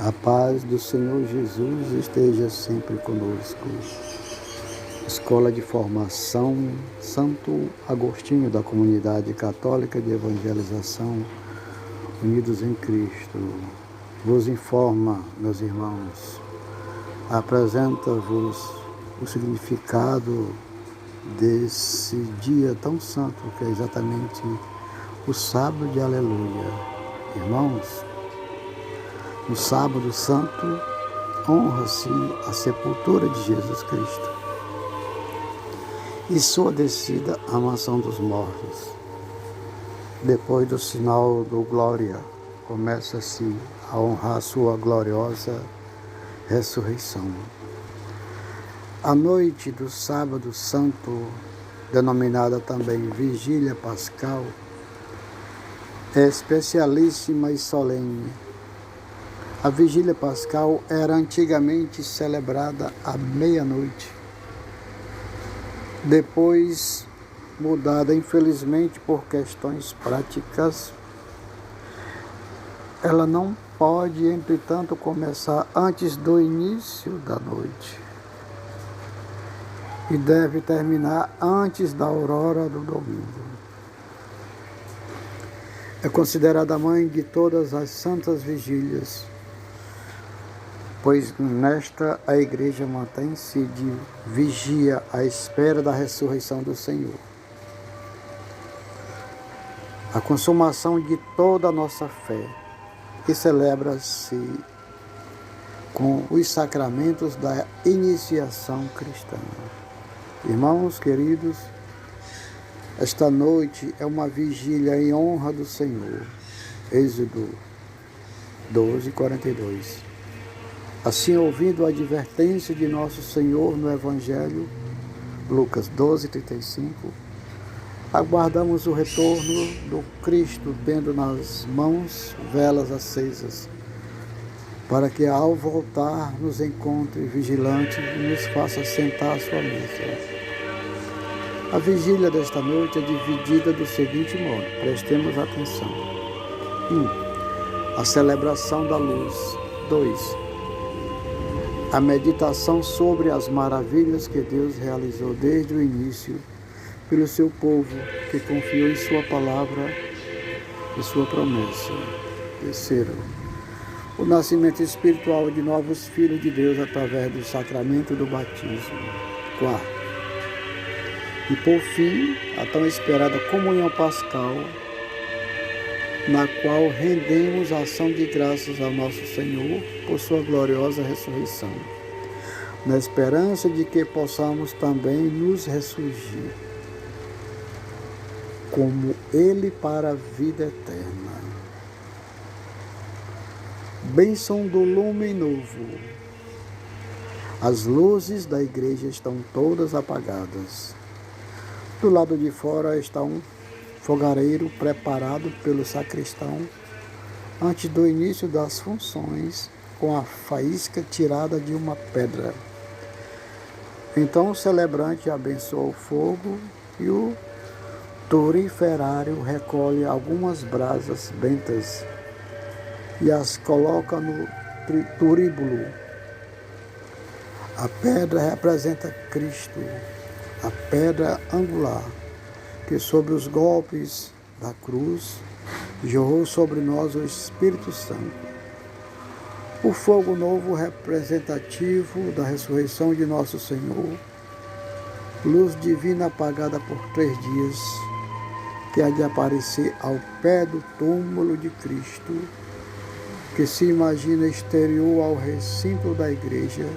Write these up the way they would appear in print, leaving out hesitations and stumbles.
A paz do Senhor Jesus esteja sempre conosco. Escola de Formação Santo Agostinho da Comunidade Católica de Evangelização Unidos em Cristo vos informa, meus irmãos, apresenta-vos o significado desse dia tão santo, que é exatamente o sábado de Aleluia. Irmãos, no sábado santo honra-se a sepultura de Jesus Cristo e sua descida à mansão dos mortos. Depois do sinal do glória, começa-se a honrar sua gloriosa ressurreição. A noite do sábado santo, denominada também Vigília Pascal, é especialíssima e solene. A Vigília Pascal era antigamente celebrada à meia-noite, depois mudada infelizmente por questões práticas. Ela não pode, entretanto, começar antes do início da noite e deve terminar antes da aurora do domingo. É considerada a mãe de todas as santas vigílias, pois nesta a Igreja mantém-se de vigia à espera da ressurreição do Senhor. A consumação de toda a nossa fé, e celebra-se com os sacramentos da iniciação cristã. Irmãos queridos, esta noite é uma vigília em honra do Senhor. Êxodo 12:42. Assim, ouvindo a advertência de nosso Senhor no Evangelho, Lucas 12:35, aguardamos o retorno do Cristo, tendo nas mãos velas acesas, para que ao voltar nos encontre vigilante e nos faça sentar à sua mesa. A vigília desta noite é dividida do seguinte modo, prestemos atenção. 1. A celebração da luz. 2. A meditação sobre as maravilhas que Deus realizou desde o início pelo seu povo, que confiou em sua palavra e sua promessa. 3. O nascimento espiritual de novos filhos de Deus através do sacramento do batismo. 4. E por fim, a tão esperada comunhão pascal, na qual rendemos a ação de graças ao nosso Senhor por sua gloriosa ressurreição, na esperança de que possamos também nos ressurgir como Ele para a vida eterna. Bênção do lume novo. As luzes da igreja estão todas apagadas. Do lado de fora está um fogareiro preparado pelo sacristão antes do início das funções, com a faísca tirada de uma pedra. Então o celebrante abençoa o fogo e o turiferário recolhe algumas brasas bentas e as coloca no turíbulo. A pedra representa Cristo, a pedra angular, que sobre os golpes da cruz jorrou sobre nós o Espírito Santo. O fogo novo representativo da ressurreição de nosso Senhor, luz divina apagada por 3 dias, que há de aparecer ao pé do túmulo de Cristo, que se imagina exterior ao recinto da igreja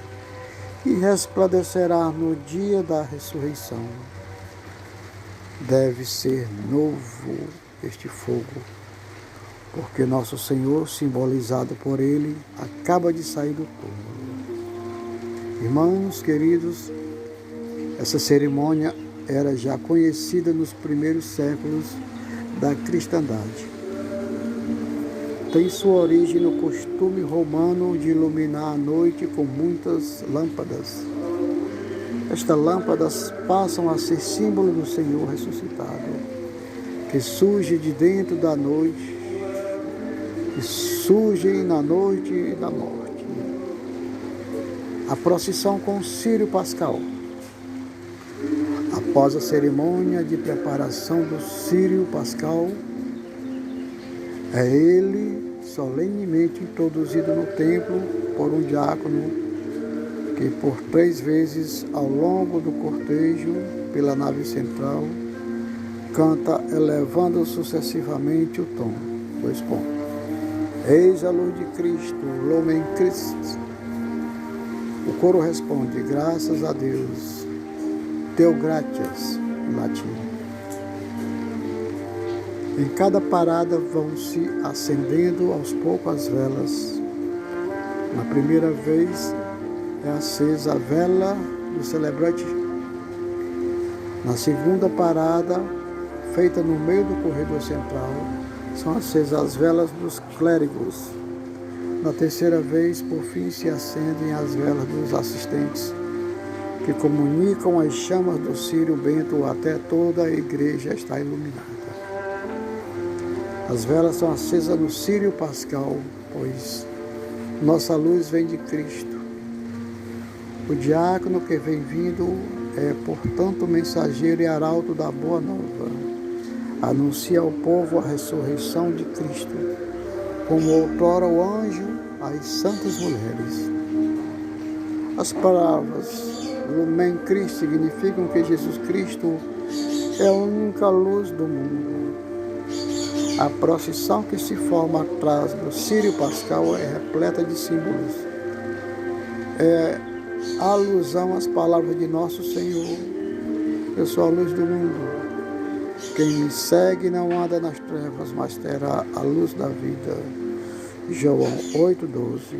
e resplandecerá no dia da ressurreição. Deve ser novo este fogo, porque nosso Senhor, simbolizado por ele, acaba de sair do túmulo. Irmãos queridos, essa cerimônia era já conhecida nos primeiros séculos da cristandade. Tem sua origem no costume romano de iluminar a noite com muitas lâmpadas. Estas lâmpadas passam a ser símbolo do Senhor ressuscitado, que surge de dentro da noite que surgem na noite da morte. A procissão com o Círio Pascal. Após a cerimônia de preparação do Círio Pascal, é ele solenemente introduzido no templo por um diácono que por 3 vezes ao longo do cortejo pela nave central canta elevando sucessivamente o tom. 2 pontos. Eis a luz de Cristo, Lumen Christi. O coro responde, graças a Deus, Deo gratias, em latim. Em cada parada vão se acendendo aos poucos as velas. Na primeira vez é acesa a vela do celebrante. Na segunda parada, feita no meio do corredor central, são acesas as velas dos clérigos. Na terceira vez, por fim, se acendem as velas dos assistentes, que comunicam as chamas do Círio Bento até toda a igreja está iluminada. As velas são acesas no Círio Pascal, pois nossa luz vem de Cristo. O diácono que vem vindo é, portanto, mensageiro e arauto da Boa Nova. Anuncia ao povo a ressurreição de Cristo, como outrora o anjo às santas mulheres. As palavras Lumen Christi significam que Jesus Cristo é a única luz do mundo. A procissão que se forma atrás do Círio Pascal é repleta de símbolos. É alusão às palavras de nosso Senhor. Eu sou a luz do mundo. Quem me segue não anda nas trevas, mas terá a luz da vida. João 8:12.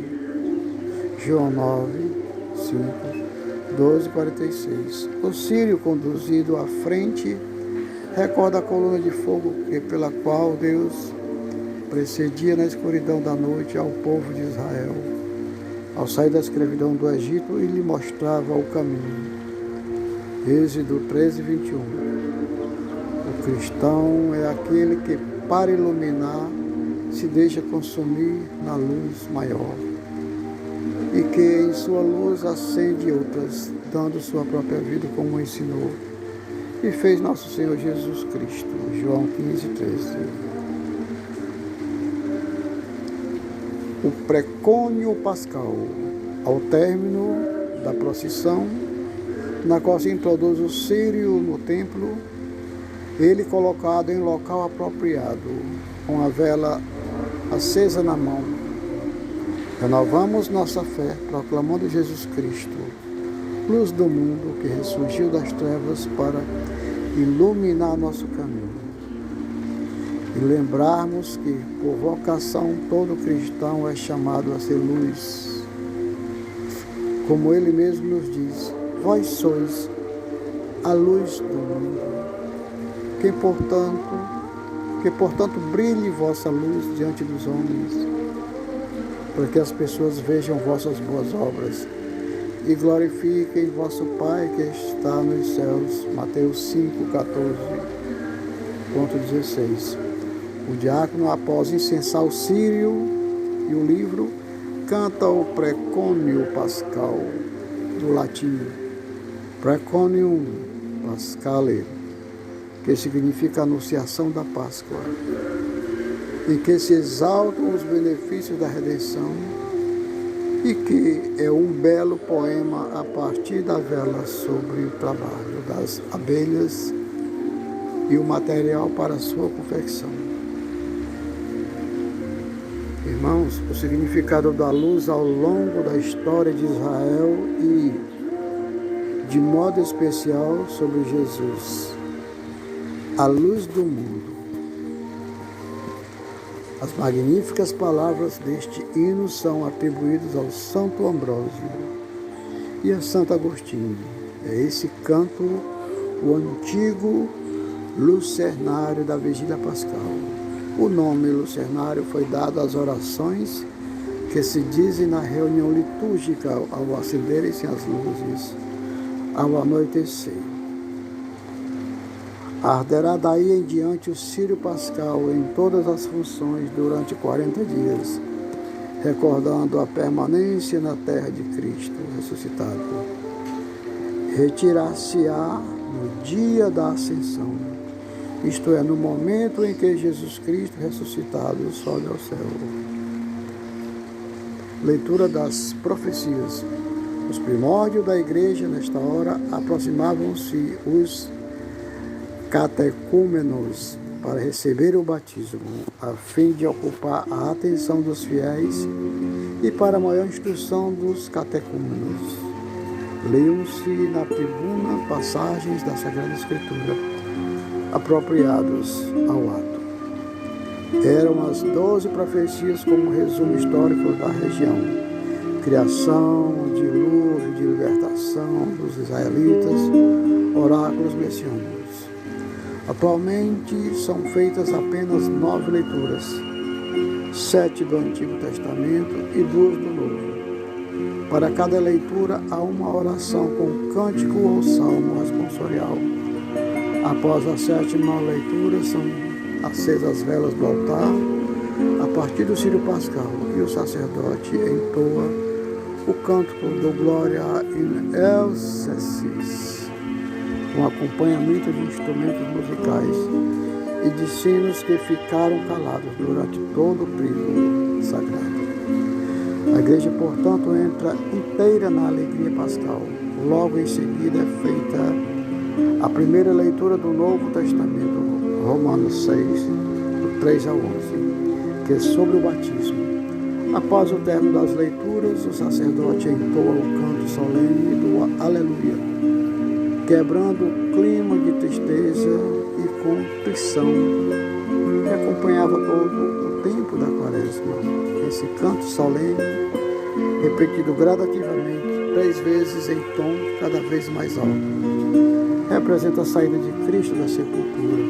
João 9:5:12:46. O Círio conduzido à frente recorda a coluna de fogo pela qual Deus precedia na escuridão da noite ao povo de Israel, ao sair da escravidão do Egito, e lhe mostrava o caminho. Êxodo 13:21. O cristão é aquele que, para iluminar, se deixa consumir na luz maior e que em sua luz acende outras, dando sua própria vida como ensinou e fez nosso Senhor Jesus Cristo. João 15:13. O precônio pascal. Ao término da procissão, na qual se introduz o Círio no templo, ele colocado em local apropriado, com a vela acesa na mão. Renovamos nossa fé, proclamando Jesus Cristo, luz do mundo que ressurgiu das trevas para iluminar nosso caminho. E lembrarmos que, por vocação, todo cristão é chamado a ser luz. Como ele mesmo nos diz, vós sois a luz do mundo. Que portanto brilhe vossa luz diante dos homens, para que as pessoas vejam vossas boas obras e glorifiquem vosso Pai que está nos céus. Mateus 5:14:16. O diácono, após incensar o Círio e o livro, canta o precônio pascal, do latim preconium pascale, que significa anunciação da Páscoa, em que se exaltam os benefícios da redenção e que é um belo poema a partir da vela sobre o trabalho das abelhas e o material para a sua confecção. Irmãos, o significado da luz ao longo da história de Israel e, de modo especial, sobre Jesus, a luz do mundo. As magníficas palavras deste hino são atribuídas ao Santo Ambrósio e a Santo Agostinho. É esse canto o antigo lucernário da Vigília Pascal. O nome lucernário foi dado às orações que se dizem na reunião litúrgica ao acenderem-se as luzes, ao anoitecer. Arderá daí em diante o Círio Pascal em todas as funções durante 40 dias, recordando a permanência na terra de Cristo ressuscitado. Retirar-se-á no dia da ascensão, isto é, no momento em que Jesus Cristo ressuscitado sobe ao céu. Leitura das profecias. Os primórdios da igreja, nesta hora, aproximavam-se os catecúmenos para receber o batismo, a fim de ocupar a atenção dos fiéis e para a maior instrução dos catecúmenos. Leiam-se na tribuna passagens da Sagrada Escritura apropriados ao ato. Eram as 12 profecias como resumo histórico da região: criação, dilúvio, de libertação dos israelitas, oráculos messiânicos. Atualmente são feitas apenas 9 leituras, 7 do Antigo Testamento e 2 do Novo. Para cada leitura há uma oração com cântico ou salmo responsorial. Após a 7ª leitura são acesas as velas do altar, a partir do Círio Pascal, e o sacerdote entoa o cântico do Glória in Excelsis, com acompanhamento de instrumentos musicais e de sinos que ficaram calados durante todo o período sagrado. A igreja, portanto, entra inteira na alegria pascal. Logo em seguida é feita a primeira leitura do Novo Testamento, Romanos 6, do 3 ao 11, que é sobre o batismo. Após o término das leituras, o sacerdote entoa o canto solene do Aleluia, quebrando o clima de tristeza e contrição que acompanhava todo o tempo da Quaresma. Esse canto solene, repetido gradativamente 3 vezes em tom cada vez mais alto, representa a saída de Cristo da sepultura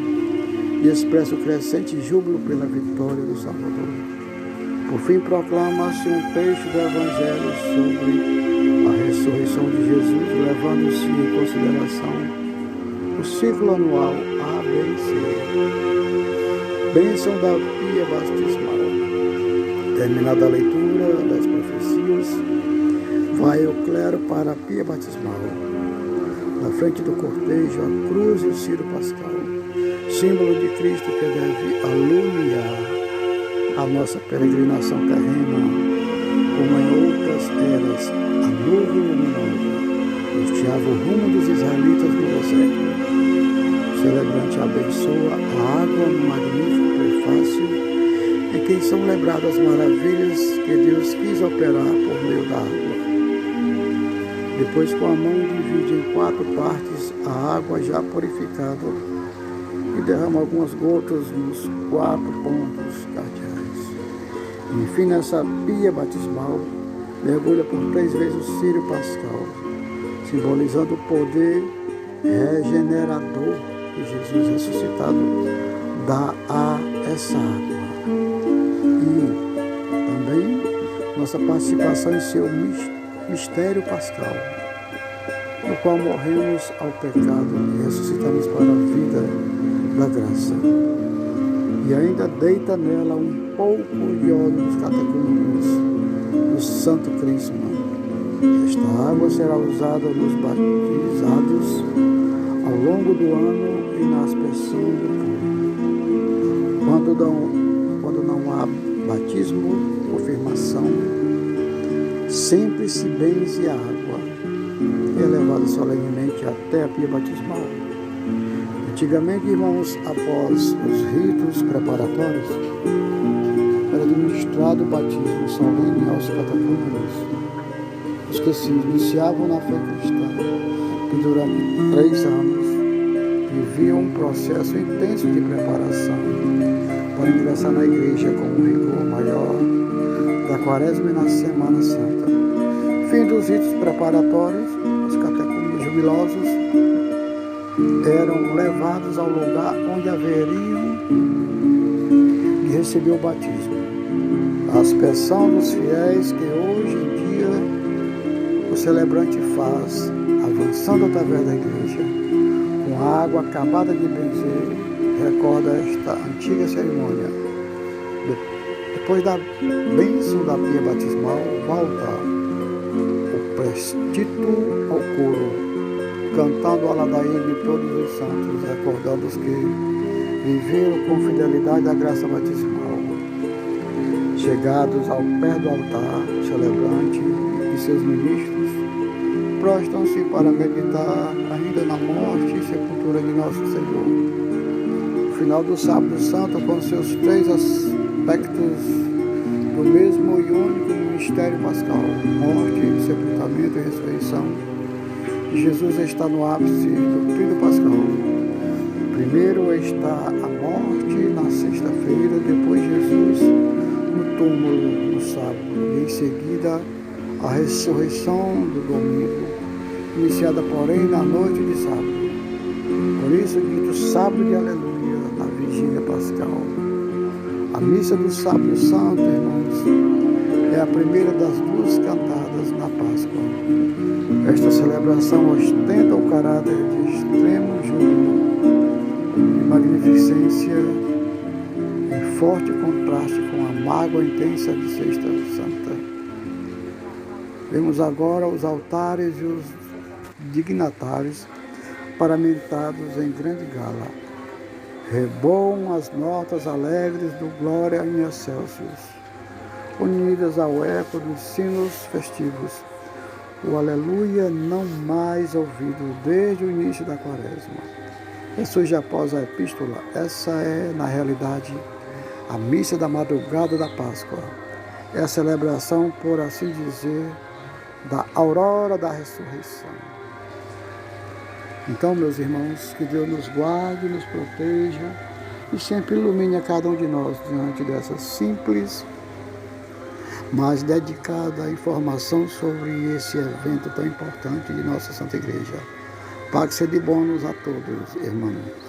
e expressa o crescente júbilo pela vitória do Salvador. Por fim, proclama-se um texto do Evangelho sobre a ressurreição de Jesus, levando-se em consideração o ciclo anual A, B e C. Bênção da pia batismal. Terminada a leitura das profecias, vai o clero para a pia batismal. Na frente do cortejo, a cruz e o Círio Pascal, símbolo de Cristo que deve alumiar a nossa peregrinação terrena, como em outras eras, a nuvem luminosa norteava o rumo dos israelitas no deserto. O celebrante abençoa a água no magnífico prefácio em que são lembradas as maravilhas que Deus quis operar por meio da água. Depois, com a mão, divide em 4 partes a água já purificada e derrama algumas gotas nos 4 pontos cardeais. Enfim, nessa pia batismal, mergulha por 3 vezes o Círio Pascal, simbolizando o poder regenerador que Jesus ressuscitado dá a essa água. E também nossa participação em seu mistério pascal, no qual morremos ao pecado e ressuscitamos para a vida da graça. E ainda deita nela um pouco de óleo dos catecúmenos do Santo Crisma. Esta água será usada nos batizados ao longo do ano e na aspersão do povo. Quando não há batismo, confirmação, sempre se benze a água e é levada solenemente até a pia batismal. Antigamente, irmãos, após os ritos preparatórios, era administrado o batismo solene aos catecúmenos, os que se iniciavam na fé cristã, que durante 3 anos viviam um processo intenso de preparação para ingressar na igreja com um rigor maior da Quaresma e na Semana Santa. Fim dos ritos preparatórios, os catecúmenos jubilosos eram levados ao lugar onde haveriam de receber o batismo. A aspersão dos fiéis que hoje em dia o celebrante faz, avançando através da igreja, com com a água acabada de benzer, recorda esta antiga cerimônia. Depois da bênção da pia batismal, volta o prestítuo ao coro, cantando a ladainha de todos os santos, recordando os que viveram com fidelidade a graça batismal. Chegados ao pé do altar, celebrante e seus ministros prostram-se para meditar ainda na morte e sepultura de nosso Senhor. No final do Sábado Santo, com seus 3 aspectos do mesmo e único mistério pascal, morte, sepultamento e ressurreição, Jesus está no ápice do tríduo pascal. Primeiro está a morte na sexta-feira, depois Jesus no túmulo no sábado, e em seguida a ressurreição do domingo, iniciada porém na noite de sábado. Por isso dito sábado de aleluia na vigília pascal. A missa do Sábado Santo, irmãos, é a primeira das 2 cantadas na Páscoa. Esta celebração ostenta o caráter de extremo júbilo e magnificência, em forte contraste com a mágoa intensa de Sexta Santa. Vemos agora os altares e os dignatários paramentados em grande gala. Reboam as notas alegres do Glória in Excelsis, unidas ao eco dos sinos festivos. O Aleluia não mais ouvido desde o início da Quaresma. Ressurge após a Epístola. Essa é, na realidade, a missa da madrugada da Páscoa. É a celebração, por assim dizer, da aurora da ressurreição. Então, meus irmãos, que Deus nos guarde, nos proteja e sempre ilumine a cada um de nós diante dessa simples, mas dedicada informação sobre esse evento tão importante de nossa Santa Igreja. Pague-se de bônus a todos, irmãos.